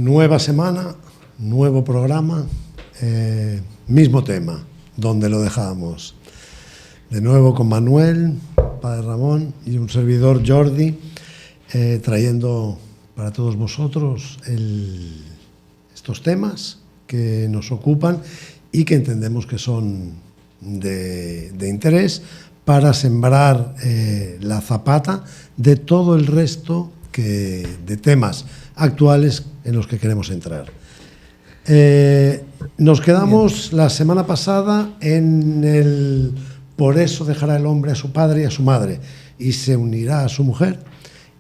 Nueva semana, nuevo programa, mismo tema, donde lo dejábamos. De nuevo con Manuel, Padre Ramón y un servidor Jordi, trayendo para todos vosotros estos temas que nos ocupan y que entendemos que son de interés para sembrar la zapata de todo el resto de temas actuales en los que queremos entrar. Nos quedamos la semana pasada en el por eso dejará el hombre a su padre y a su madre y se unirá a su mujer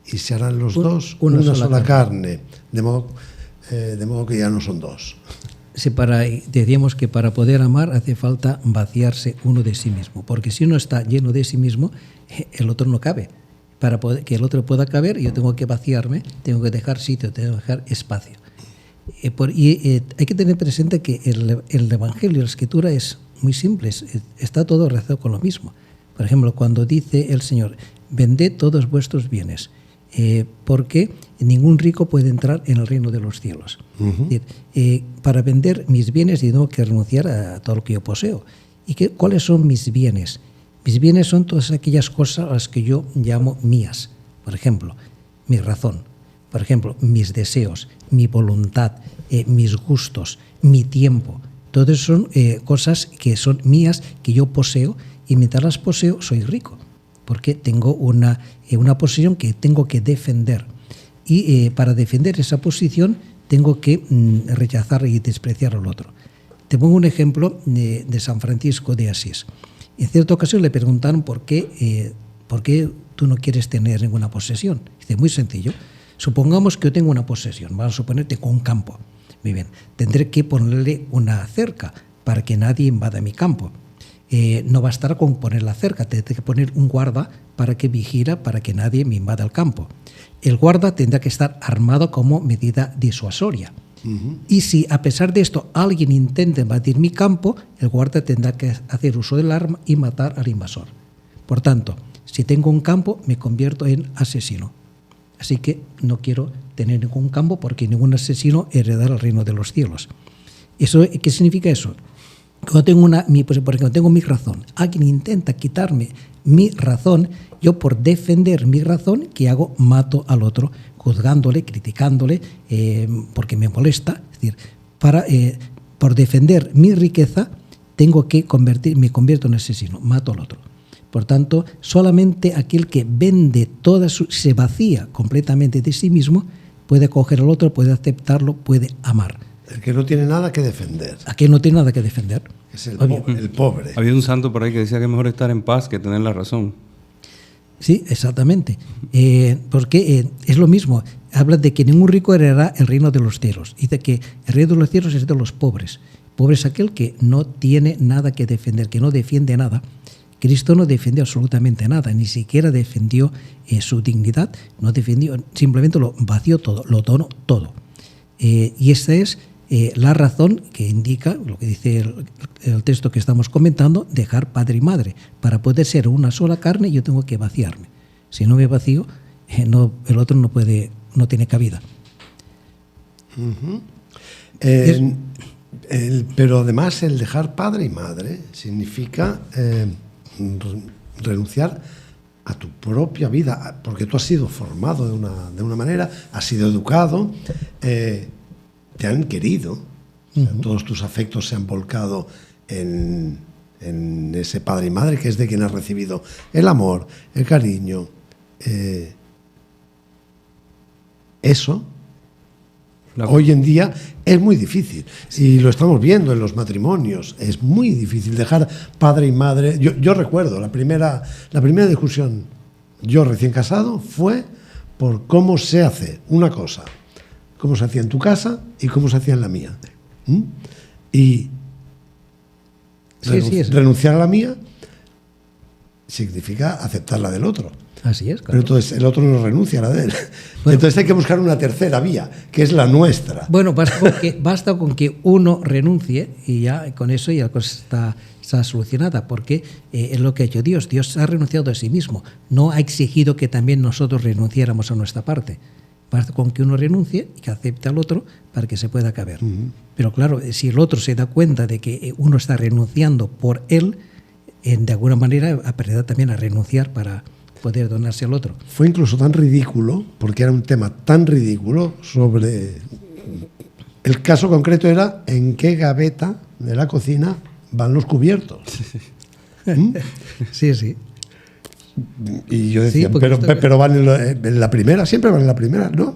y se harán los dos una sola carne. De modo que ya no son dos. Sí, decíamos que para poder amar hace falta vaciarse uno de sí mismo, porque si uno está lleno de sí mismo, el otro no cabe. Para que el otro pueda caber, yo tengo que vaciarme, tengo que dejar sitio, tengo que dejar espacio. Hay que tener presente que el Evangelio, la Escritura es muy simple, está todo relacionado con lo mismo. Por ejemplo, cuando dice el Señor, vended todos vuestros bienes, porque ningún rico puede entrar en el reino de los cielos. Uh-huh. Es decir, para vender mis bienes yo tengo que renunciar a todo lo que yo poseo. ¿Y cuáles son mis bienes? Mis bienes son todas aquellas cosas a las que yo llamo mías. Por ejemplo, mi razón, por ejemplo, mis deseos, mi voluntad, mis gustos, mi tiempo. Todas son cosas que son mías, que yo poseo, y mientras las poseo soy rico, porque tengo una posición que tengo que defender. Y para defender esa posición tengo que rechazar y despreciar al otro. Te pongo un ejemplo de San Francisco de Asís. En cierta ocasión le preguntaron por qué tú no quieres tener ninguna posesión. Dice, muy sencillo. Supongamos que yo tengo una posesión. Vamos a suponer que tengo un campo. Muy bien. Tendré que ponerle una cerca para que nadie invada mi campo. No bastará con poner la cerca. Tendré que poner un guarda para que vigila para que nadie me invada el campo. El guarda tendrá que estar armado como medida disuasoria. Uh-huh. Y si a pesar de esto alguien intenta invadir mi campo, el guarda tendrá que hacer uso del arma y matar al invasor. Por tanto, si tengo un campo, me convierto en asesino. Así que no quiero tener ningún campo porque ningún asesino heredará el reino de los cielos. ¿Qué significa eso? Cuando tengo por ejemplo, tengo mi razón. Alguien intenta quitarme mi razón, yo por defender mi razón, ¿qué hago? Mato al otro, juzgándole, criticándole, porque me molesta. Es decir, por defender mi riqueza, me convierto en asesino, mato al otro. Por tanto, solamente aquel que vende se vacía completamente de sí mismo, puede coger al otro, puede aceptarlo, puede amar. El que no tiene nada que defender. Aquel no tiene nada que defender. Es el pobre. Había un santo por ahí que decía que es mejor estar en paz que tener la razón. Sí, exactamente. Porque es lo mismo. Habla de que ningún rico heredará el reino de los cielos. Dice que el reino de los cielos es de los pobres. Pobre es aquel que no tiene nada que defender, que no defiende nada. Cristo no defendió absolutamente nada, ni siquiera defendió su dignidad, no defendió, simplemente lo vació todo, lo donó todo. Y esta es la razón que indica, lo que dice el texto que estamos comentando, dejar padre y madre. Para poder ser una sola carne yo tengo que vaciarme. Si no me vacío, el otro no tiene cabida. Uh-huh. Pero además el dejar padre y madre significa renunciar a tu propia vida, porque tú has sido formado de una manera, has sido educado, te han querido, uh-huh. Todos tus afectos se han volcado en ese padre y madre que es de quien has recibido el amor, el cariño. Eso hoy en día es muy difícil y lo estamos viendo en los matrimonios. Es muy difícil dejar padre y madre. Yo recuerdo la primera discusión, yo recién casado, fue por cómo se hace una cosa, cómo se hacía en tu casa y cómo se hacía en la mía. Y renunciar a la mía significa aceptar la del otro. Así es, claro. Pero entonces el otro no renuncia a la de él. Bueno, entonces hay que buscar una tercera vía, que es la nuestra. Bueno, basta con que uno renuncie y ya con eso ya la cosa está solucionada, porque es lo que ha hecho Dios. Dios ha renunciado a sí mismo. No ha exigido que también nosotros renunciáramos a nuestra parte. basta con que uno renuncie y que acepte al otro para que se pueda caber. Pero claro, si el otro se da cuenta de que uno está renunciando por él, de alguna manera aprenderá también a renunciar para poder donarse al otro. Fue incluso tan ridículo, porque era un tema tan ridículo sobre... El caso concreto era en qué gaveta de la cocina van los cubiertos. Sí, sí. Y yo decía, Sí, pero van en la primera, siempre van en la primera, ¿no?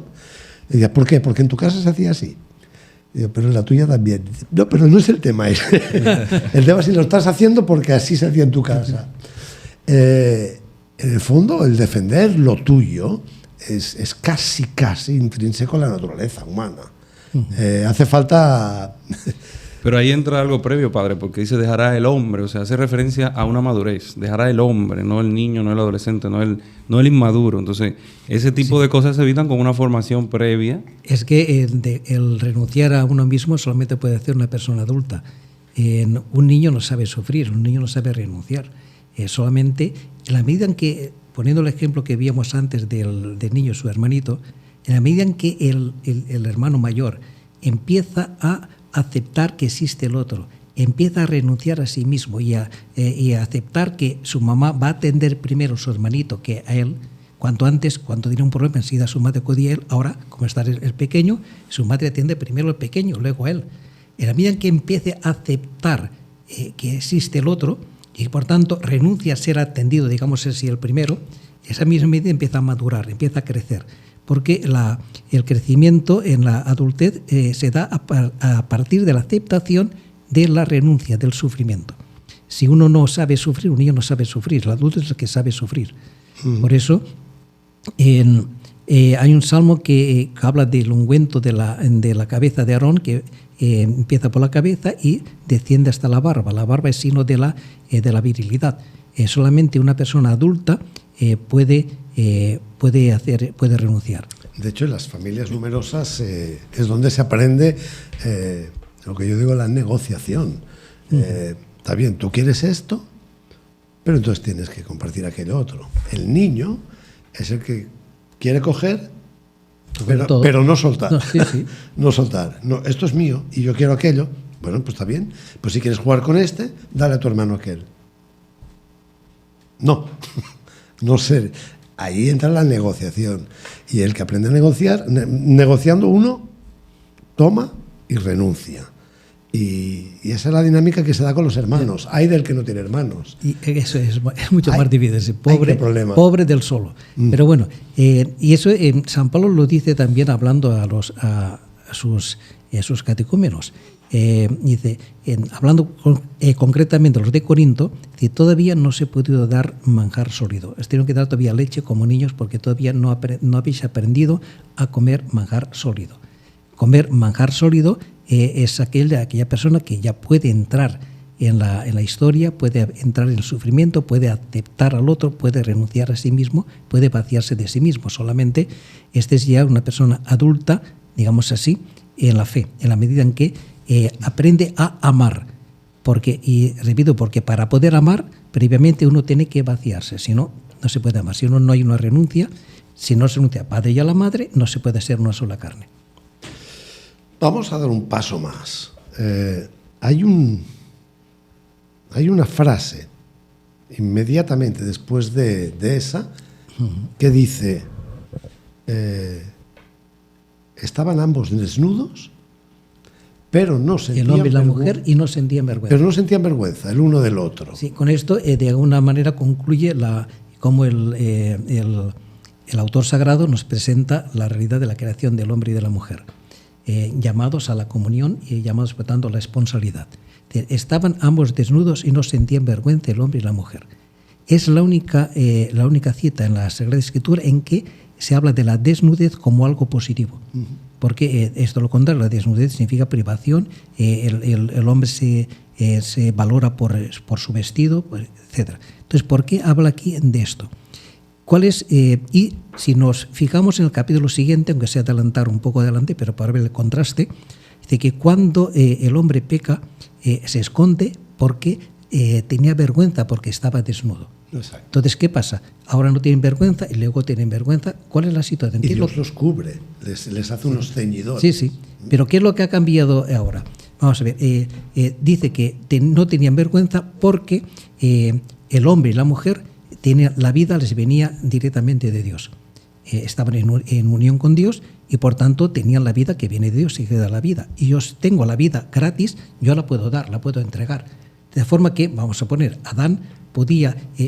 Y decía, ¿por qué? Porque en tu casa se hacía así. Y digo, pero en la tuya también. Dice, no, pero no es el tema ese. El tema es si lo estás haciendo porque así se hacía en tu casa. En el fondo, el defender lo tuyo es casi intrínseco a la naturaleza humana. Hace falta... Pero ahí entra algo previo, padre, porque dice dejará el hombre, o sea, hace referencia a una madurez. Dejará el hombre, no el niño, no el adolescente, no el inmaduro. Entonces, ese tipo de cosas se evitan con una formación previa. Es que el renunciar a uno mismo solamente puede hacer una persona adulta. Un niño no sabe sufrir, un niño no sabe renunciar. Solamente en la medida en que, poniendo el ejemplo que víamos antes del niño, su hermanito, en la medida en que el hermano mayor empieza a aceptar que existe el otro, empieza a renunciar a sí mismo y a aceptar que su mamá va a atender primero a su hermanito que a él, cuanto antes, cuando tiene un problema, enseguida su madre acudía a él. Ahora, como está el pequeño, su madre atiende primero al pequeño, luego a él. En la medida en que empiece a aceptar que existe el otro y por tanto renuncia a ser atendido, digamos así, el primero, esa misma medida empieza a madurar, empieza a crecer. Porque el crecimiento en la adultez se da a partir de la aceptación de la renuncia, del sufrimiento. Si uno no sabe sufrir, un niño no sabe sufrir, el adulto es el que sabe sufrir. Por eso hay un salmo que habla del ungüento de la cabeza de Aarón, que empieza por la cabeza y desciende hasta la barba. La barba es signo de la virilidad. Solamente una persona adulta puede renunciar. De hecho, en las familias numerosas es donde se aprende lo que yo digo, la negociación. Está bien, tú quieres esto, pero entonces tienes que compartir aquello otro. El niño es el que quiere coger, pero no soltar. No, sí, sí. No soltar. No, esto es mío y yo quiero aquello. Bueno, pues está bien. Pues si quieres jugar con este, dale a tu hermano aquel. No sé. Ahí entra la negociación. Y el que aprende a negociar, negociando uno, toma y renuncia. Y esa es la dinámica que se da con los hermanos. Hay del que no tiene hermanos. Y eso es mucho más difícil. Pobre del solo. Pero bueno, y eso San Pablo lo dice también hablando a sus catecúmenos. Dice, hablando concretamente a los de Corinto, dice, todavía no se ha podido dar manjar sólido. Os tienen que dar todavía leche como niños porque todavía no habéis aprendido a comer manjar sólido. Comer manjar sólido es aquella persona que ya puede entrar en la historia, puede entrar en el sufrimiento, puede aceptar al otro, puede renunciar a sí mismo, puede vaciarse de sí mismo. Solamente este es ya una persona adulta, digamos así, en la fe, en la medida en que aprende a amar. Repito, porque para poder amar, previamente uno tiene que vaciarse, si no, no se puede amar. Si no hay una renuncia, si no se renuncia al padre y a la madre, no se puede ser una sola carne. Vamos a dar un paso más. Hay una frase inmediatamente después de esa que dice, estaban ambos desnudos, pero no sentían el hombre y la mujer, y no sentían vergüenza. Pero no sentían vergüenza el uno del otro. Sí, con esto de alguna manera concluye cómo el autor sagrado nos presenta la realidad de la creación del hombre y de la mujer. Llamados a la comunión y llamados, por tanto, a la responsabilidad. Estaban ambos desnudos y no sentían vergüenza el hombre y la mujer. Es la única cita en la Sagrada Escritura en que se habla de la desnudez como algo positivo. Porque esto lo contrario, la desnudez significa privación, el hombre se valora por su vestido, etc. Entonces, ¿por qué habla aquí de esto? Y si nos fijamos en el capítulo siguiente, aunque sea adelantar un poco adelante, pero para ver el contraste, dice que cuando el hombre peca, se esconde porque tenía vergüenza, porque estaba desnudo. Exacto. Entonces, ¿qué pasa? Ahora no tienen vergüenza y luego tienen vergüenza. ¿Cuál es la situación? Y Dios los cubre, les hace unos ceñidores. Sí. Pero ¿qué es lo que ha cambiado ahora? Vamos a ver, dice que no tenían vergüenza porque el hombre y la mujer la vida les venía directamente de Dios. Estaban en unión con Dios y por tanto tenían la vida que viene de Dios y que da la vida. Y yo tengo la vida gratis, yo la puedo dar, la puedo entregar. De forma que, vamos a poner, Adán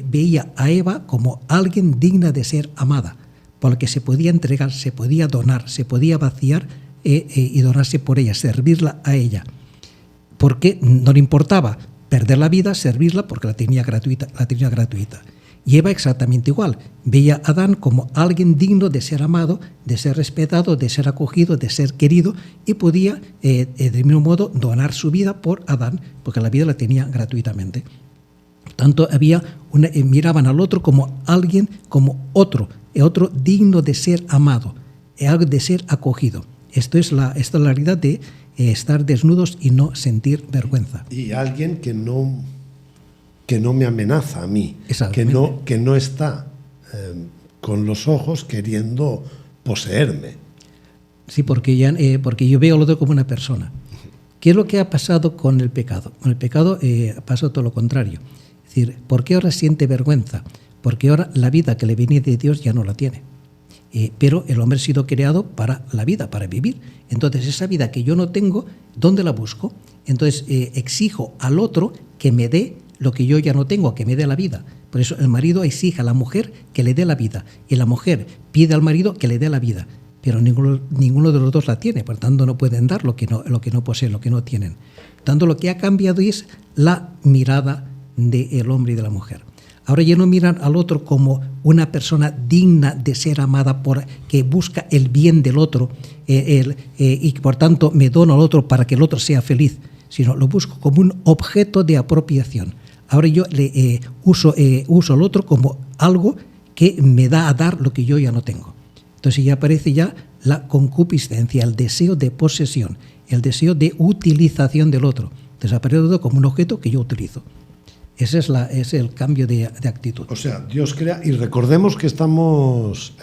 veía a Eva como alguien digna de ser amada, porque se podía entregar, se podía donar, se podía vaciar y donarse por ella, servirla a ella. Porque no le importaba perder la vida, servirla, porque la tenía gratuita. Y Eva exactamente igual. Veía a Adán como alguien digno de ser amado, de ser respetado, de ser acogido, de ser querido, y podía, del mismo modo, donar su vida por Adán, porque la vida la tenía gratuitamente. Por tanto, miraban al otro como alguien, como otro digno de ser amado, de ser acogido. Esta es la realidad de estar desnudos y no sentir vergüenza. Y alguien que no me amenaza a mí, que no está con los ojos queriendo poseerme. Sí, porque yo veo al otro como una persona. ¿Qué es lo que ha pasado con el pecado? Con el pecado ha pasado todo lo contrario. Es decir, ¿por qué ahora siente vergüenza? Porque ahora la vida que le viene de Dios ya no la tiene. Pero el hombre ha sido creado para la vida, para vivir. Entonces, esa vida que yo no tengo, ¿dónde la busco? Entonces, exijo al otro que me dé lo que yo ya no tengo, que me dé la vida. Por eso el marido exige a la mujer que le dé la vida y la mujer pide al marido que le dé la vida, pero ninguno de los dos la tiene, por tanto no pueden dar lo que no poseen, lo que no tienen. Por tanto, lo que ha cambiado es la mirada del hombre y de la mujer. Ahora ya no miran al otro como una persona digna de ser amada, que busca el bien del otro y por tanto me dono al otro para que el otro sea feliz, sino lo busco como un objeto de apropiación. Ahora yo uso al otro como algo que me da a dar lo que yo ya no tengo. Entonces ya aparece ya la concupiscencia, el deseo de posesión, el deseo de utilización del otro. Entonces aparece todo como un objeto que yo utilizo. Ese es el cambio de actitud. O sea, Dios crea, y recordemos que estamos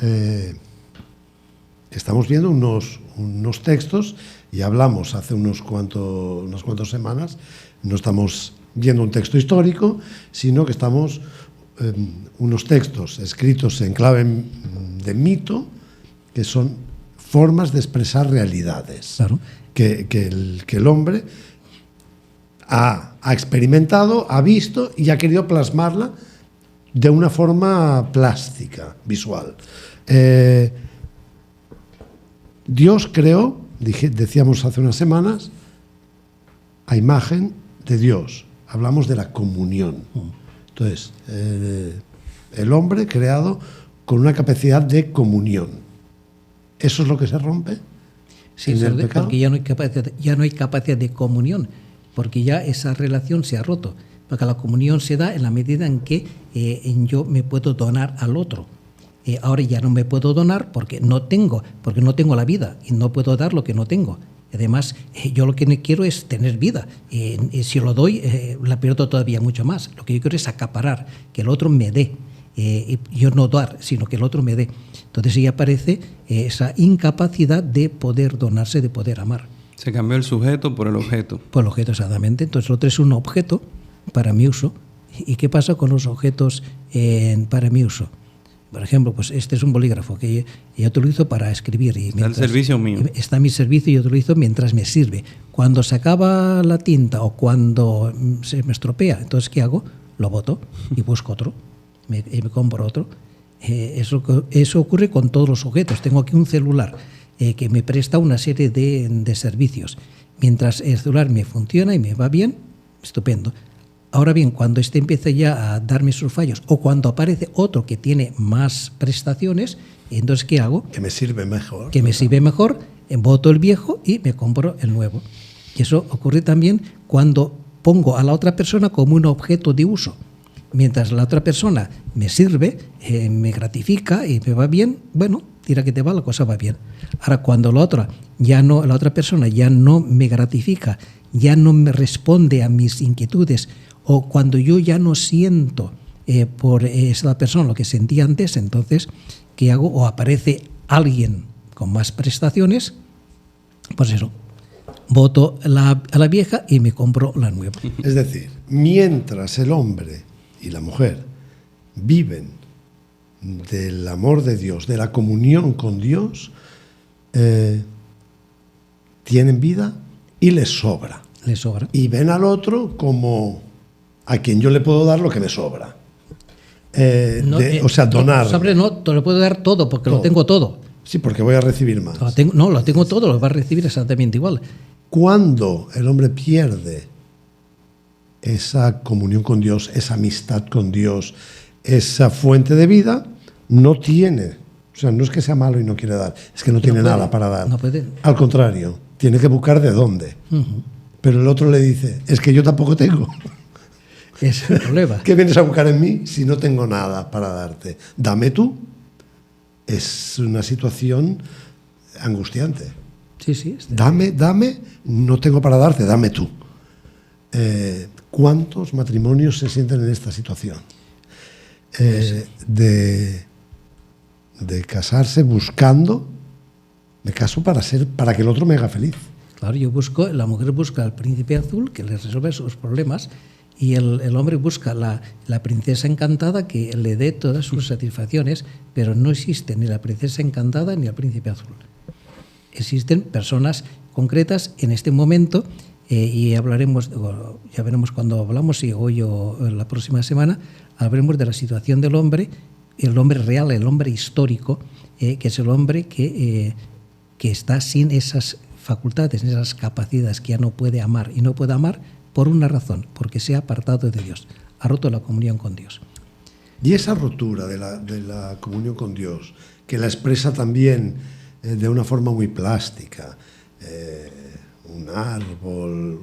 viendo unos textos, y hablamos hace unas cuantas semanas, no estamos viendo un texto histórico, sino que estamos unos textos escritos en clave de mito, que son formas de expresar realidades. Claro. Que el hombre ha experimentado, ha visto y ha querido plasmarla de una forma plástica, visual. Dios creó, decíamos hace unas semanas, a imagen de Dios. Hablamos de la comunión. Entonces, el hombre creado con una capacidad de comunión. ¿Eso es lo que se rompe? Sí, porque ya no hay capacidad de comunión, porque ya esa relación se ha roto. Porque la comunión se da en la medida en que yo me puedo donar al otro. Ahora ya no me puedo donar porque no tengo la vida y no puedo dar lo que no tengo. Además, yo lo que quiero es tener vida. Si lo doy, la pierdo todavía mucho más. Lo que yo quiero es acaparar, que el otro me dé. Yo no dar, sino que el otro me dé. Entonces ya aparece esa incapacidad de poder donarse, de poder amar. Se cambió el sujeto por el objeto. Por el objeto, exactamente. Entonces el otro es un objeto para mi uso. ¿Y qué pasa con los objetos para mi uso? Por ejemplo, pues este es un bolígrafo que yo utilizo para escribir. Y está al servicio mío. Está a mi servicio y yo utilizo mientras me sirve. Cuando se acaba la tinta o cuando se me estropea, entonces ¿qué hago? Lo boto y busco otro. Me compro otro. Eso ocurre con todos los objetos. Tengo aquí un celular que me presta una serie de servicios. Mientras el celular me funciona y me va bien, estupendo. Ahora bien, cuando este empieza ya a darme sus fallos o cuando aparece otro que tiene más prestaciones, entonces ¿qué hago? Que me sirve mejor. Que me sirve mejor, boto el viejo y me compro el nuevo. Y eso ocurre también cuando pongo a la otra persona como un objeto de uso. Mientras la otra persona me sirve, me gratifica y me va bien, bueno, tira que te va, la cosa va bien. Ahora, cuando la otra persona ya no me gratifica, ya no me responde a mis inquietudes, o cuando yo ya no siento por esa persona lo que sentía antes, entonces, ¿qué hago? O aparece alguien con más prestaciones, pues eso, voto a la vieja y me compro la nueva. Es decir, mientras el hombre y la mujer viven del amor de Dios, de la comunión con Dios, tienen vida y les sobra. Les sobra. Y ven al otro como a quien yo le puedo dar lo que me sobra. O sea, donar. No, te lo puedo dar todo porque Todo. lo tengo todo. Sí, porque voy a recibir más. Lo tengo todo, lo va a recibir exactamente igual. Cuando el hombre pierde esa comunión con Dios, esa amistad con Dios, esa fuente de vida, no tiene. O sea, no es que sea malo y no quiere dar, es que no tiene puede, nada para dar. no puede. Al contrario, tiene que buscar de dónde. Pero el otro le dice, es que yo tampoco tengo. Es el problema. ¿Qué vienes a buscar en mí si no tengo nada para darte? Dame tú. Es una situación angustiante. Sí. Dame, no tengo para darte, dame tú. ¿Cuántos matrimonios se sienten en esta situación? De casarse buscando, me caso para que el otro me haga feliz. Claro, la mujer busca al príncipe azul que le resuelve sus problemas y el hombre busca la princesa encantada que le dé todas sus satisfacciones, pero no existe ni la princesa encantada ni el príncipe azul. Existen personas concretas en este momento y hablaremos, ya veremos cuando hablamos, si hoy o la próxima semana, hablaremos de la situación del hombre, el hombre real, el hombre histórico, que es el hombre que está sin esas facultades, esas capacidades, que ya no puede amar, y no puede amar por una razón, porque se ha apartado de Dios, ha roto la comunión con Dios. Y esa rotura de la comunión con Dios, que la expresa también de una forma muy plástica, un árbol,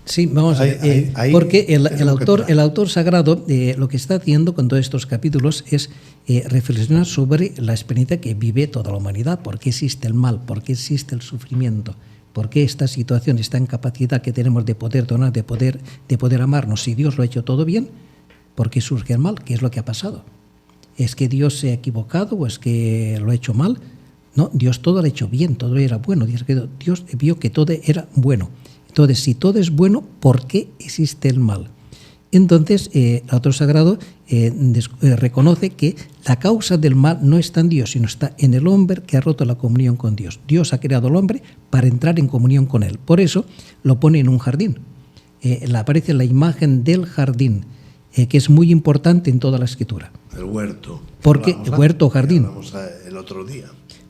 Sí, vamos a ver, porque el autor sagrado lo que está haciendo con todos estos capítulos es reflexionar sobre la experiencia que vive toda la humanidad, por qué existe el mal, por qué existe el sufrimiento, por qué esta situación, esta incapacidad que tenemos de poder donar, de poder amarnos. Si Dios lo ha hecho todo bien, ¿por qué surge el mal? ¿Qué es lo que ha pasado? ¿Es que Dios se ha equivocado o es que lo ha hecho mal? No, Dios todo lo ha hecho bien, todo era bueno. Dios vio que todo era bueno. Entonces, si todo es bueno, ¿por qué existe el mal? Entonces, el autor sagrado reconoce que la causa del mal no está en Dios, sino está en el hombre que ha roto la comunión con Dios. Dios ha creado al hombre para entrar en comunión con él. Por eso lo pone en un jardín. Aparece la imagen del jardín, que es muy importante en toda la Escritura. el huerto. Porque el huerto o jardín. Hablamos el otro día.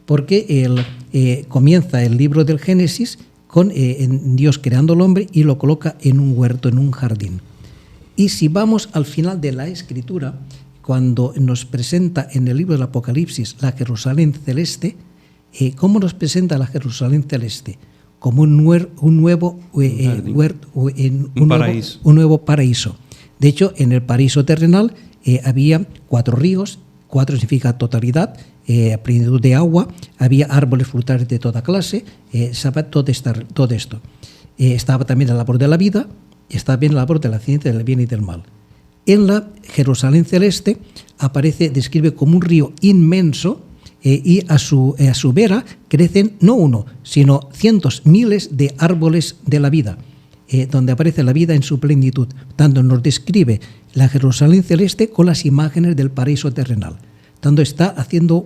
Porque comienza el libro del Génesis con Dios creando al hombre y lo coloca en un huerto, en un jardín. Y si vamos al final de la Escritura, cuando nos presenta en el libro del Apocalipsis la Jerusalén celeste, ¿cómo nos presenta la Jerusalén celeste? Como un nuevo huerto, un nuevo paraíso. De hecho, en el paraíso terrenal había 4 ríos, 4 significa totalidad, plenitud de agua, había árboles frutales de toda clase, todo esto. Estaba también el árbol de la vida, estaba bien el árbol de la ciencia del bien y del mal. En la Jerusalén celeste describe como un río inmenso y a su vera crecen no uno, sino cientos, miles de árboles de la vida, donde aparece la vida en su plenitud. Tanto nos describe la Jerusalén celeste con las imágenes del paraíso terrenal. Tanto está haciendo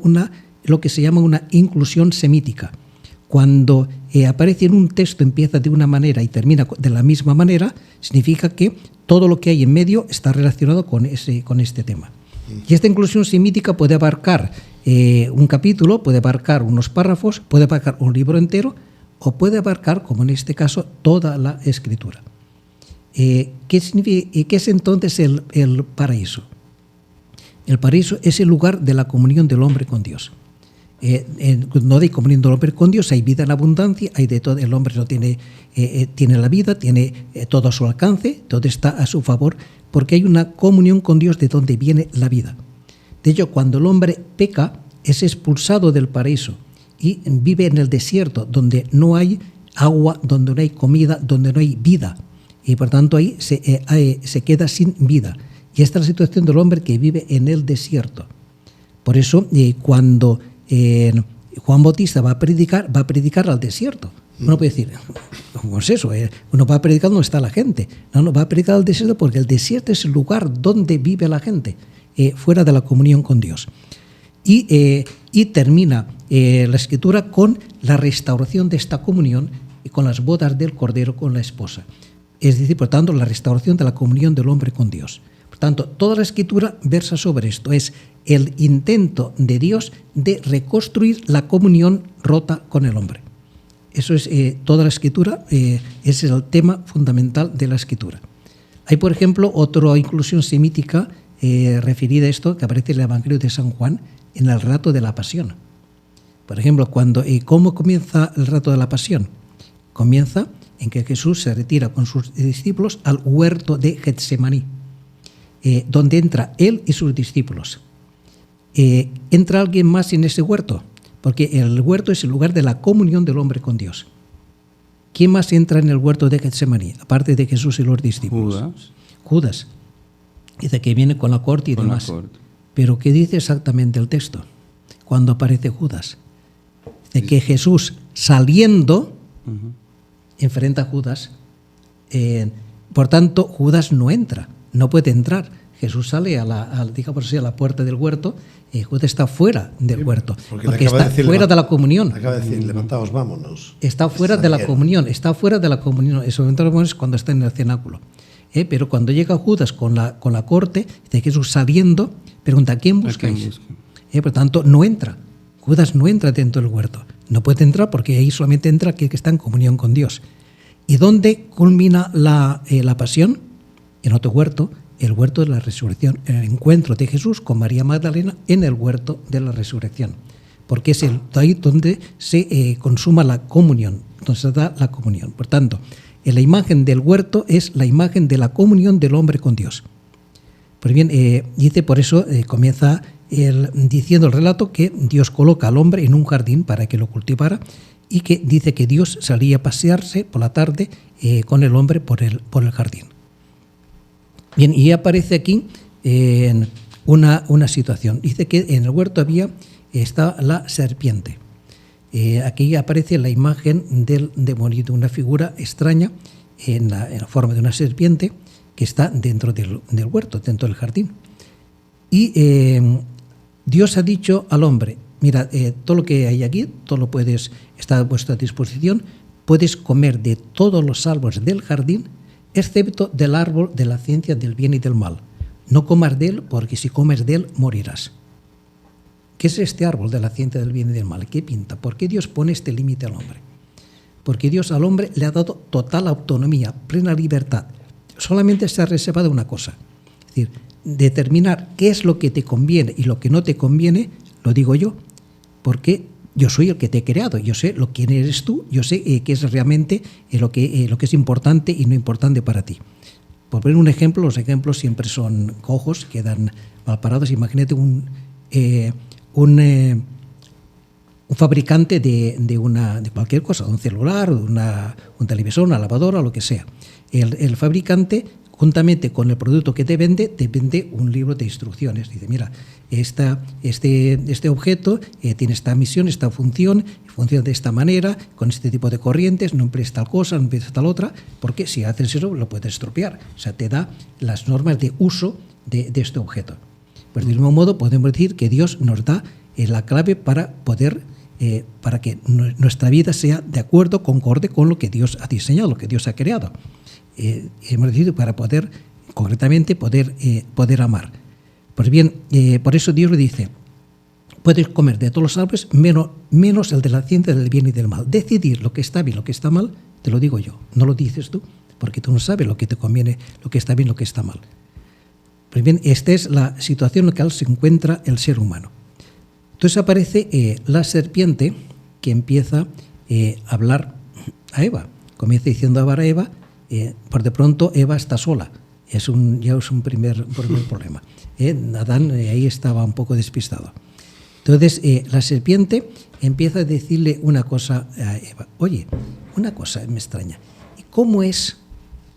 lo que se llama una inclusión semítica. Cuando aparece en un texto, empieza de una manera y termina de la misma manera, significa que todo lo que hay en medio está relacionado con este tema. Y esta inclusión semítica puede abarcar un capítulo, puede abarcar unos párrafos, puede abarcar un libro entero, o puede abarcar, como en este caso, toda la Escritura. ¿Qué es entonces el paraíso? El paraíso es el lugar de la comunión del hombre con Dios. No hay comunión del hombre con Dios, hay vida en abundancia, hay de todo. El hombre no tiene la vida, tiene todo a su alcance, todo está a su favor, porque hay una comunión con Dios de donde viene la vida. De hecho, cuando el hombre peca, es expulsado del paraíso y vive en el desierto, donde no hay agua, donde no hay comida, donde no hay vida. y por tanto ahí se queda sin vida. Y esta es la situación del hombre que vive en el desierto. Por eso, cuando Juan Bautista va a predicar al desierto. Uno puede decir, ¿cómo es eso? Uno va a predicar donde está la gente. No, va a predicar al desierto porque el desierto es el lugar donde vive la gente, fuera de la comunión con Dios. Y termina la Escritura con la restauración de esta comunión y con las bodas del Cordero con la esposa. Es decir, por tanto, la restauración de la comunión del hombre con Dios. Por tanto, toda la Escritura versa sobre esto. Es el intento de Dios de reconstruir la comunión rota con el hombre. Eso es toda la Escritura, ese es el tema fundamental de la Escritura. Hay, por ejemplo, otra inclusión semítica referida a esto que aparece en el Evangelio de San Juan en el relato de la Pasión. Por ejemplo, ¿cómo comienza el relato de la Pasión? Comienza en que Jesús se retira con sus discípulos al huerto de Getsemaní, donde entra él y sus discípulos. ¿Entra alguien más en ese huerto? Porque el huerto es el lugar de la comunión del hombre con Dios. ¿Quién más entra en el huerto de Getsemaní, aparte de Jesús y los discípulos? Judas. Dice que viene con la corte y demás. Pero ¿qué dice exactamente el texto? Cuando aparece Judas. Dice que Jesús, saliendo, enfrenta a Judas. Por tanto, Judas no entra, no puede entrar. Jesús sale a la puerta del huerto, Judas está fuera del huerto, porque está fuera de la comunión. Acaba de decir, levantaos, vámonos. Está fuera de la comunión, Eso es cuando está en el cenáculo. Pero cuando llega Judas con la corte, dice Jesús saliendo, pregunta, ¿a quién buscáis? Por tanto, no entra. Judas no entra dentro del huerto. No puede entrar porque ahí solamente entra aquel que está en comunión con Dios. ¿Y dónde culmina la pasión? En otro huerto, el huerto de la resurrección, en el encuentro de Jesús con María Magdalena en el huerto de la resurrección. Porque es ahí donde se consuma la comunión, donde se da la comunión. Por tanto, la imagen del huerto es la imagen de la comunión del hombre con Dios. Pues bien, dice, por eso comienza diciendo el relato que Dios coloca al hombre en un jardín para que lo cultivara y que dice que Dios salía a pasearse por la tarde con el hombre por el jardín. Bien, y aparece aquí una situación. Dice que en el huerto está la serpiente. Aquí aparece la imagen del demonio, de una figura extraña en la forma de una serpiente que está dentro del huerto, dentro del jardín. Y Dios ha dicho al hombre, mira, todo lo que hay aquí, está a vuestra disposición, puedes comer de todos los árboles del jardín, excepto del árbol de la ciencia del bien y del mal. No comas de él, porque si comes de él, morirás. ¿Qué es este árbol de la ciencia del bien y del mal? ¿Qué pinta? ¿Por qué Dios pone este límite al hombre? Porque Dios al hombre le ha dado total autonomía, plena libertad. Solamente se ha reservado una cosa. Es decir, determinar qué es lo que te conviene y lo que no te conviene, lo digo yo, porque yo soy el que te he creado, yo sé quién eres tú, yo sé qué es realmente lo que es importante y no importante para ti. Por poner un ejemplo, los ejemplos siempre son cojos, quedan mal parados. Imagínate un fabricante de cualquier cosa, un celular, un televisor, una lavadora, lo que sea. El fabricante, juntamente con el producto que te vende un libro de instrucciones. Dice, mira, este objeto tiene esta misión, esta función, funciona de esta manera, con este tipo de corrientes, no emplees tal cosa, no emplees tal otra, porque si haces eso lo puedes estropear. O sea, te da las normas de uso de este objeto. Pues del mismo modo podemos decir que Dios nos da la clave para que nuestra vida sea de acuerdo, concorde con lo que Dios ha diseñado, lo que Dios ha creado. Hemos decidido para poder, concretamente, poder amar. Pues bien, por eso Dios le dice, puedes comer de todos los árboles menos el de la ciencia del bien y del mal. Decidir lo que está bien, lo que está mal, te lo digo yo, no lo dices tú, porque tú no sabes lo que te conviene, lo que está bien, lo que está mal. Pues bien, esta es la situación en la que se encuentra el ser humano. Entonces aparece la serpiente que empieza a hablar a Eva. Comienza diciendo a Eva, por de pronto Eva está sola. Ya es un primer problema. Adán ahí estaba un poco despistado. Entonces la serpiente empieza a decirle una cosa a Eva. Oye, una cosa me extraña. ¿Y cómo es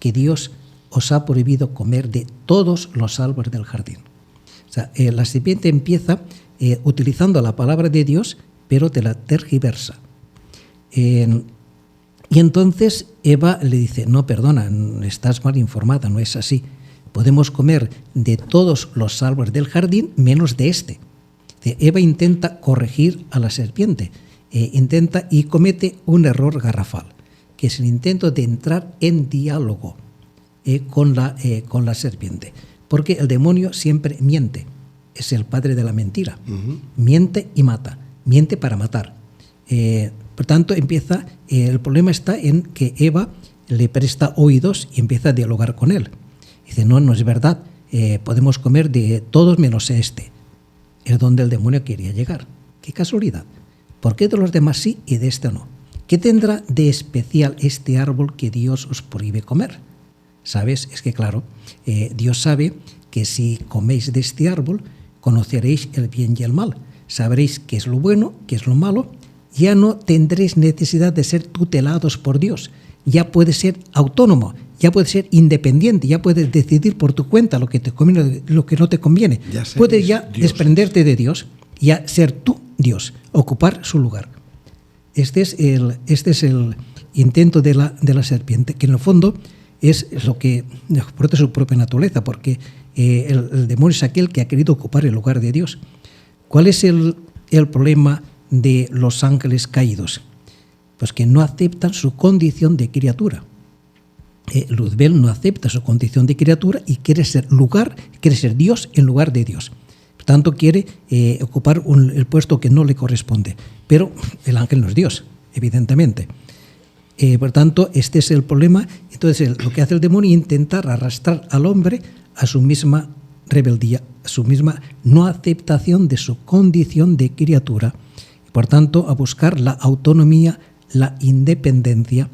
que Dios os ha prohibido comer de todos los árboles del jardín. O sea, la serpiente empieza utilizando la palabra de Dios, pero te la tergiversa. Y entonces Eva le dice, no, perdona, estás mal informada, no es así. Podemos comer de todos los árboles del jardín menos de este. Eva intenta corregir a la serpiente, intenta y comete un error garrafal, que es el intento de entrar en diálogo con la serpiente. Porque el demonio siempre miente, es el padre de la mentira. Miente y mata, miente para matar. Por tanto, el problema está en que Eva le presta oídos y empieza a dialogar con él. Dice, no es verdad, podemos comer de todos menos este. Es donde el demonio quería llegar. Qué casualidad. ¿Por qué de los demás sí y de este no? ¿Qué tendrá de especial este árbol que Dios os prohíbe comer? ¿Sabes? Es que claro, Dios sabe que si coméis de este árbol, conoceréis el bien y el mal. Sabréis qué es lo bueno, qué es lo malo. Ya no tendréis necesidad de ser tutelados por Dios. Ya puedes ser autónomo, ya puedes ser independiente, ya puedes decidir por tu cuenta lo que te conviene, lo que no te conviene. Puedes ya desprenderte de Dios, ya ser tú Dios, ocupar su lugar. Este es el intento de la serpiente, que en el fondo es lo que protege su propia naturaleza, porque el demonio es aquel que ha querido ocupar el lugar de Dios. ¿Cuál es el problema de los ángeles caídos? Pues que no aceptan su condición de criatura. Luzbel no acepta su condición de criatura y quiere ser Dios en lugar de Dios. Por tanto, quiere ocupar el puesto que no le corresponde. Pero el ángel no es Dios, evidentemente. Por tanto, este es el problema. Entonces, lo que hace el demonio es intentar arrastrar al hombre a su misma rebeldía, a su misma no aceptación de su condición de criatura. Por tanto, a buscar la autonomía, la independencia.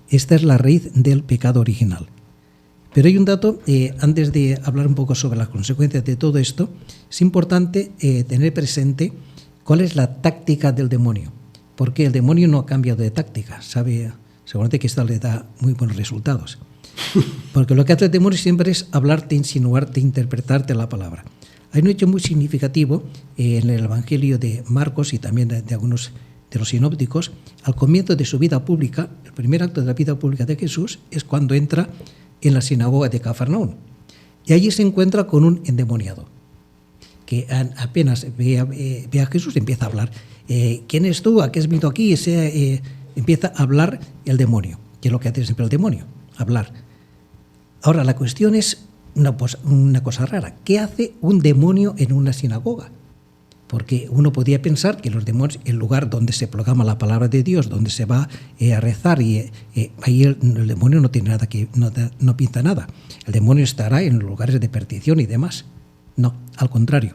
Esta es la raíz del pecado original. Pero hay un dato, antes de hablar un poco sobre las consecuencias de todo esto, es importante tener presente cuál es la táctica del demonio. Porque el demonio no ha cambiado de táctica, seguramente que esto le da muy buenos resultados. Porque lo que hace el demonio siempre es hablarte, insinuarte, interpretarte la palabra. Hay un hecho muy significativo en el Evangelio de Marcos y también de algunos de los sinópticos. Al comienzo de su vida pública, el primer acto de la vida pública de Jesús es cuando entra en la sinagoga de Cafarnaún. Y allí se encuentra con un endemoniado, que apenas ve a Jesús empieza a hablar. ¿Quién es tú? ¿A qué has venido aquí? Empieza a hablar el demonio, que es lo que hace siempre el demonio, hablar. Ahora, la cuestión es una cosa rara. ¿Qué hace un demonio en una sinagoga? Porque uno podría pensar que los demonios, el lugar donde se proclama la palabra de Dios, donde se va a rezar, y ahí el demonio no tiene nada no pinta nada. El demonio estará en los lugares de perdición y demás. No, al contrario.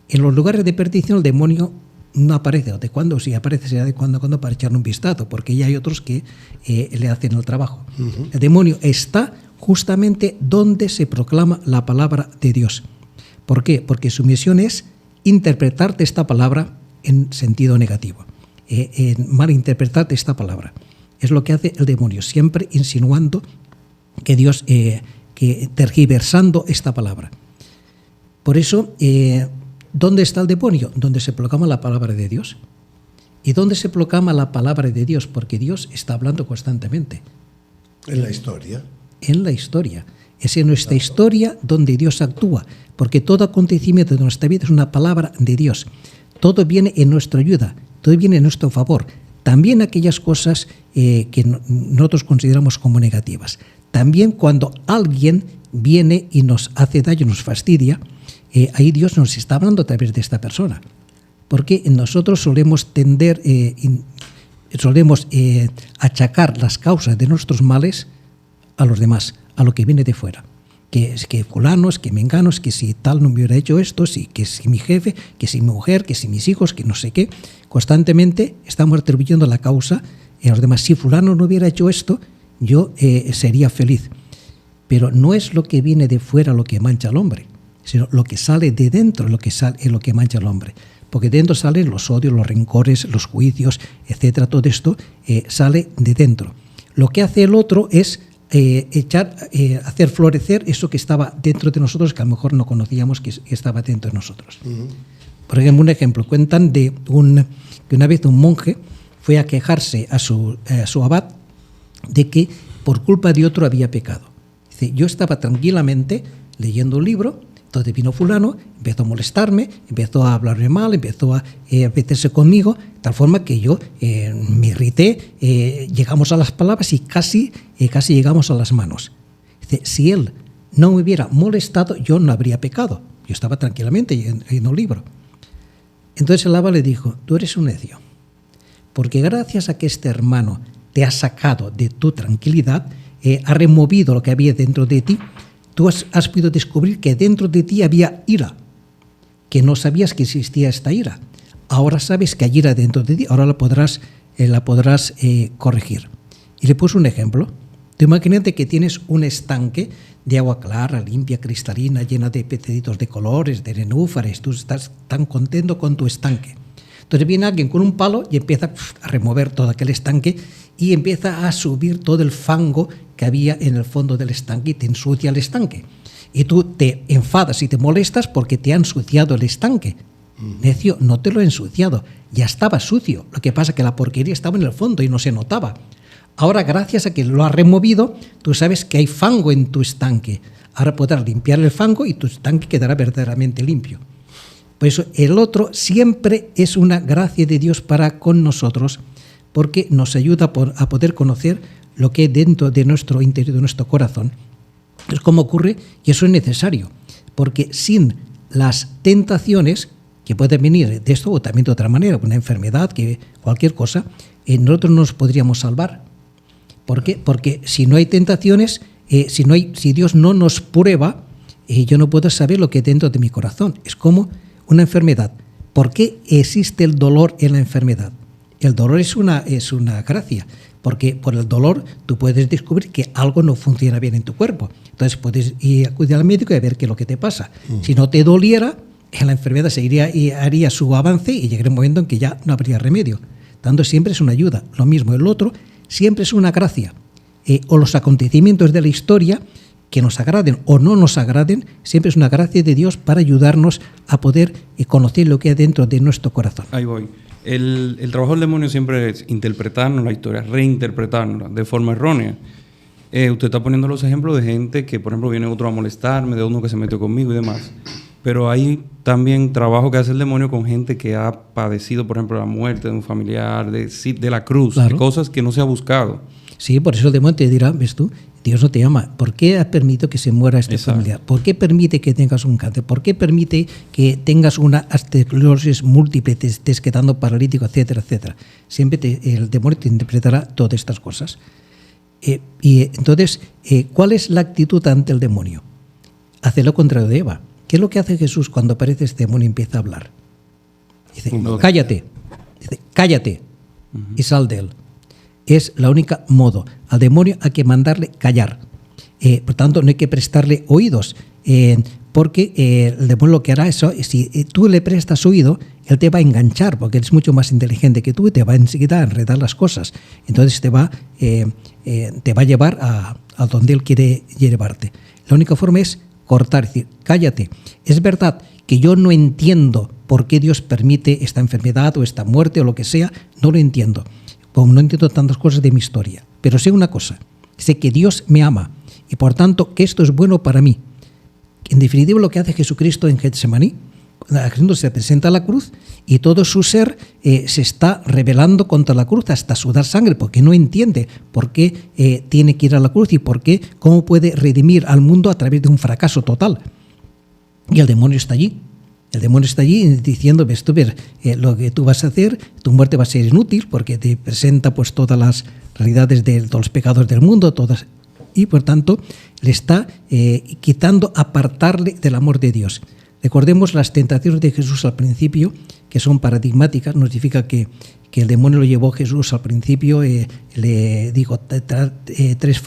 En los lugares de perdición el demonio no aparece, o de cuando sí aparece, será de cuando para echarle un vistazo, porque ya hay otros que le hacen el trabajo. Uh-huh. El demonio está justamente donde se proclama la palabra de Dios. ¿Por qué? Porque su misión es interpretarte esta palabra en sentido negativo, malinterpretarte esta palabra. Es lo que hace el demonio, siempre insinuando que Dios, que tergiversando esta palabra. Por eso, ¿dónde está el demonio? Donde se proclama la palabra de Dios. ¿Y dónde se proclama la palabra de Dios? Porque Dios está hablando constantemente. En la historia. En la historia. Es en nuestra historia donde Dios actúa, porque todo acontecimiento de nuestra vida es una palabra de Dios. Todo viene en nuestra ayuda, todo viene en nuestro favor. También aquellas cosas que nosotros consideramos como negativas. También cuando alguien viene y nos hace daño, nos fastidia, ahí Dios nos está hablando a través de esta persona. Porque nosotros solemos achacar las causas de nuestros males a los demás, a lo que viene de fuera. Que fulanos, que menganos, que si tal no me hubiera hecho esto, que si mi jefe, que si mi mujer, que si mis hijos, que no sé qué. Constantemente estamos atribuyendo la causa a los demás. Si fulano no hubiera hecho esto, yo sería feliz. Pero no es lo que viene de fuera lo que mancha al hombre, sino lo que sale de dentro lo que mancha al hombre. Porque de dentro salen los odios, los rencores, los juicios, etcétera. Todo esto sale de dentro. Lo que hace el otro es hacer florecer eso que estaba dentro de nosotros, que a lo mejor no conocíamos que estaba dentro de nosotros. Por ejemplo, un ejemplo, cuentan que una vez un monje fue a quejarse a su abad de que por culpa de otro había pecado. Dice, yo estaba tranquilamente leyendo un libro, entonces vino fulano, empezó a molestarme, empezó a hablarme mal, empezó a meterse conmigo, de tal forma que yo me irrité, llegamos a las palabras y casi llegamos a las manos. Dice, si él no me hubiera molestado, yo no habría pecado. Yo estaba tranquilamente leyendo un libro. Entonces el abad le dijo, tú eres un necio, porque gracias a que este hermano te ha sacado de tu tranquilidad, ha removido lo que había dentro de ti, tú has podido descubrir que dentro de ti había ira, que no sabías que existía esta ira. Ahora sabes que hay ira dentro de ti, ahora la podrás corregir. Y le puse un ejemplo. Tú imagínate que tienes un estanque de agua clara, limpia, cristalina, llena de pececitos de colores, de nenúfares. Tú estás tan contento con tu estanque. Entonces viene alguien con un palo y empieza a remover todo aquel estanque y empieza a subir todo el fango que había en el fondo del estanque y te ensucia el estanque. Y tú te enfadas y te molestas porque te ha ensuciado el estanque. Necio, no te lo he ensuciado, ya estaba sucio. Lo que pasa es que la porquería estaba en el fondo y no se notaba. Ahora, gracias a que lo has removido, tú sabes que hay fango en tu estanque. Ahora podrás limpiar el fango y tu estanque quedará verdaderamente limpio. Por eso, el otro siempre es una gracia de Dios para con nosotros, porque nos ayuda a poder conocer lo que hay dentro de nuestro interior, de nuestro corazón. Es como ocurre, y eso es necesario, porque sin las tentaciones que pueden venir de esto o también de otra manera, una enfermedad, que cualquier cosa, nosotros no nos podríamos salvar. ¿Por qué? Porque si no hay tentaciones, si Dios no nos prueba, yo no puedo saber lo que hay dentro de mi corazón. Es como una enfermedad. ¿Por qué existe el dolor en la enfermedad? El dolor es una gracia, porque por el dolor tú puedes descubrir que algo no funciona bien en tu cuerpo. Entonces puedes ir a acudir al médico y ver qué es lo que te pasa. Si no te doliera, la enfermedad seguiría y haría su avance y llegaría un momento en que ya no habría remedio. Tanto siempre es una ayuda. Lo mismo el otro, siempre es una gracia. O los acontecimientos de la historia, que nos agraden o no nos agraden, siempre es una gracia de Dios para ayudarnos a poder conocer lo que hay dentro de nuestro corazón. Ahí voy. El trabajo del demonio siempre es interpretarnos la historia, reinterpretarnos de forma errónea. Usted está poniendo los ejemplos de gente que, por ejemplo, viene otro a molestarme, de uno que se metió conmigo y demás. Pero hay también trabajo que hace el demonio con gente que ha padecido, por ejemplo, la muerte de un familiar, de la cruz, claro, de cosas que no se ha buscado. Sí, por eso el demonio te dirá, ves tú, Dios no te ama. ¿Por qué has permitido que se muera este familiar? ¿Por qué permite que tengas un cáncer? ¿Por qué permite que tengas una esclerosis múltiple, te estés quedando paralítico, etcétera, etcétera? Siempre el demonio te interpretará todas estas cosas. Y entonces, ¿cuál es la actitud ante el demonio? Hace lo contrario de Eva. ¿Qué es lo que hace Jesús cuando aparece este demonio y empieza a hablar? Dice, cállate. Dice, cállate y sal de él. Es la única modo. Al demonio hay que mandarle callar. Por tanto, no hay que prestarle oídos, porque el demonio lo que hará es, si tú le prestas oído, él te va a enganchar, porque él es mucho más inteligente que tú y te va enseguida a enredar las cosas. Entonces te va a llevar a donde él quiere llevarte. La única forma es cortar, es decir, cállate. Es verdad que yo no entiendo por qué Dios permite esta enfermedad o esta muerte o lo que sea, no lo entiendo. Como no entiendo tantas cosas de mi historia. Pero sé una cosa, sé que Dios me ama y por tanto que esto es bueno para mí. En definitiva, lo que hace Jesucristo en Getsemaní, cuando se presenta a la cruz y todo su ser se está rebelando contra la cruz hasta sudar sangre, porque no entiende por qué tiene que ir a la cruz y cómo puede redimir al mundo a través de un fracaso total. Y el demonio está allí. El demonio está allí diciendo, ves tú, lo que tú vas a hacer, tu muerte va a ser inútil porque te presenta pues todas las realidades de todos los pecados del mundo, todas, y por tanto le está quitando, apartarle del amor de Dios. Recordemos las tentaciones de Jesús al principio, que son paradigmáticas, nos significa que el demonio lo llevó a Jesús al principio, le dijo tres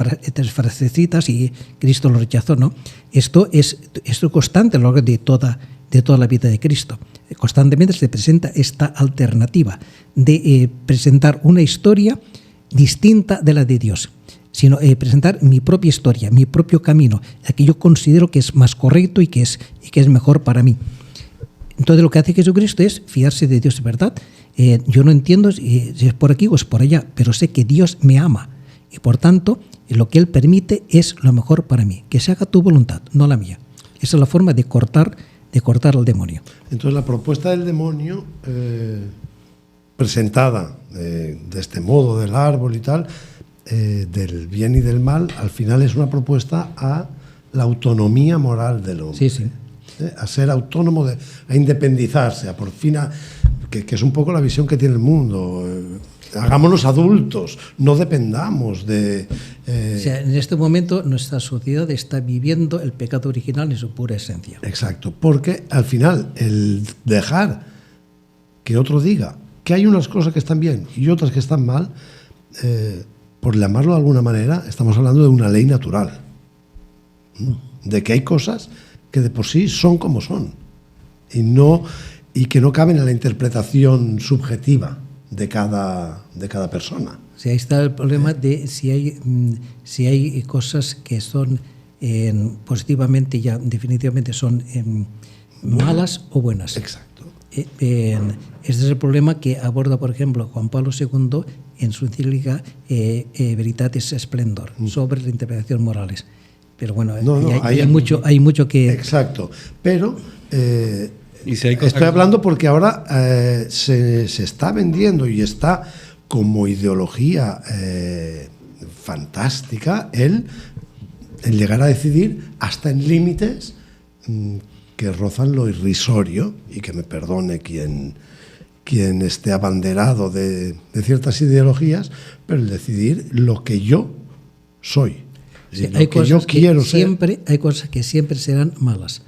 frasecitas y Cristo lo rechazó, ¿no? Esto es constante a lo largo de toda la vida de Cristo. Constantemente se presenta esta alternativa de presentar una historia distinta de la de Dios. sino presentar mi propia historia, mi propio camino, el que yo considero que es más correcto y que es mejor para mí. Entonces lo que hace Jesucristo es fiarse de Dios, ¿verdad? Yo no entiendo si es por aquí o es por allá, pero sé que Dios me ama y por tanto lo que Él permite es lo mejor para mí, que se haga tu voluntad, no la mía. Esa es la forma de cortar al demonio. Entonces la propuesta del demonio, presentada de este modo del árbol y tal, del bien y del mal, al final es una propuesta a la autonomía moral del hombre. Sí, sí. A ser autónomo, a independizarse, a por fin, que es un poco la visión que tiene el mundo. Hagámonos adultos, no dependamos de... O sea, en este momento nuestra sociedad está viviendo el pecado original en su pura esencia. Exacto, porque al final el dejar que otro diga que hay unas cosas que están bien y otras que están mal, por llamarlo de alguna manera, estamos hablando de una ley natural, de que hay cosas que de por sí son como son y que no caben en la interpretación subjetiva de cada persona. O sea, ahí está el problema de si hay cosas que son positivamente, ya definitivamente son malas o buenas. Exacto. Este es el problema que aborda, por ejemplo, Juan Pablo II en su encíclica Veritatis Splendor, sobre la interpretación morales. Pero bueno, hay mucho que... Exacto, pero ¿Y si hay estoy hablando porque ahora se está vendiendo y está como ideología fantástica el llegar a decidir hasta en límites que rozan lo irrisorio, y que me perdone quien esté abanderado de ciertas ideologías, pero el decidir lo que yo soy. Sí, hay cosas que siempre serán malas.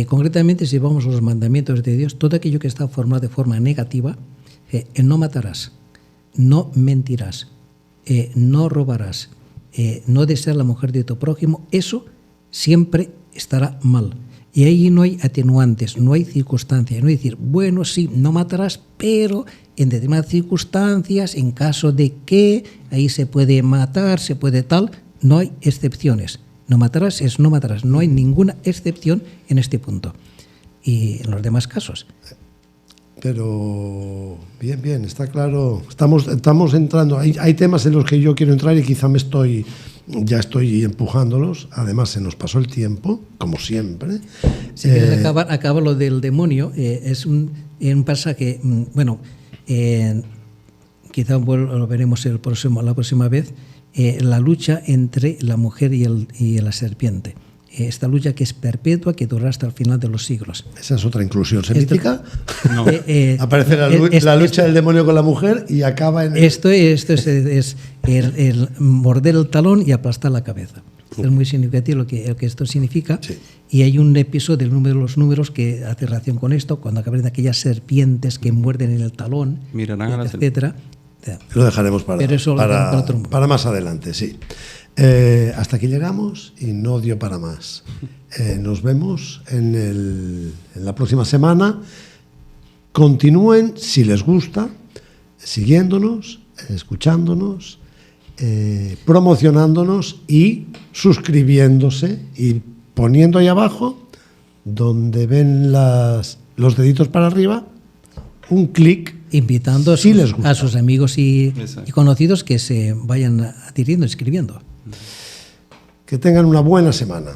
Concretamente, si vamos a los mandamientos de Dios, todo aquello que está formado de forma negativa, no matarás, no mentirás, no robarás, no desear la mujer de tu prójimo, eso siempre estará mal. Y ahí no hay atenuantes, no hay circunstancias, no hay decir, bueno, sí, no matarás, pero en determinadas circunstancias, en caso de que, ahí se puede matar, se puede tal. No hay excepciones. No matarás es no matarás. No hay ninguna excepción en este punto. Y en los demás casos. Pero bien, está claro. Estamos entrando. Hay temas en los que yo quiero entrar y quizá ya estoy empujándolos. Además, se nos pasó el tiempo, como siempre. Si quieres acabar lo del demonio, es un pasaje, quizá lo veremos la próxima vez. La lucha entre la mujer y la serpiente. Esta lucha que es perpetua, que durará hasta el final de los siglos. ¿Esa es otra inclusión semítica? No. Aparece la lucha del demonio con la mujer y acaba en... Esto es el morder el talón y aplastar la cabeza. Es muy significativo lo que esto significa. Sí. Y hay un episodio del número de los números que hace relación con esto, cuando acaban aquellas serpientes que muerden en el talón, etcétera. Lo dejaremos para más adelante, sí. Hasta aquí llegamos y no dio para más. Nos vemos en la próxima semana. Continúen, si les gusta, siguiéndonos, escuchándonos, promocionándonos y suscribiéndose y poniendo ahí abajo, donde ven los deditos para arriba, un clic. Invitando a sus amigos y conocidos que se vayan adhiriendo, escribiendo. Que tengan una buena semana.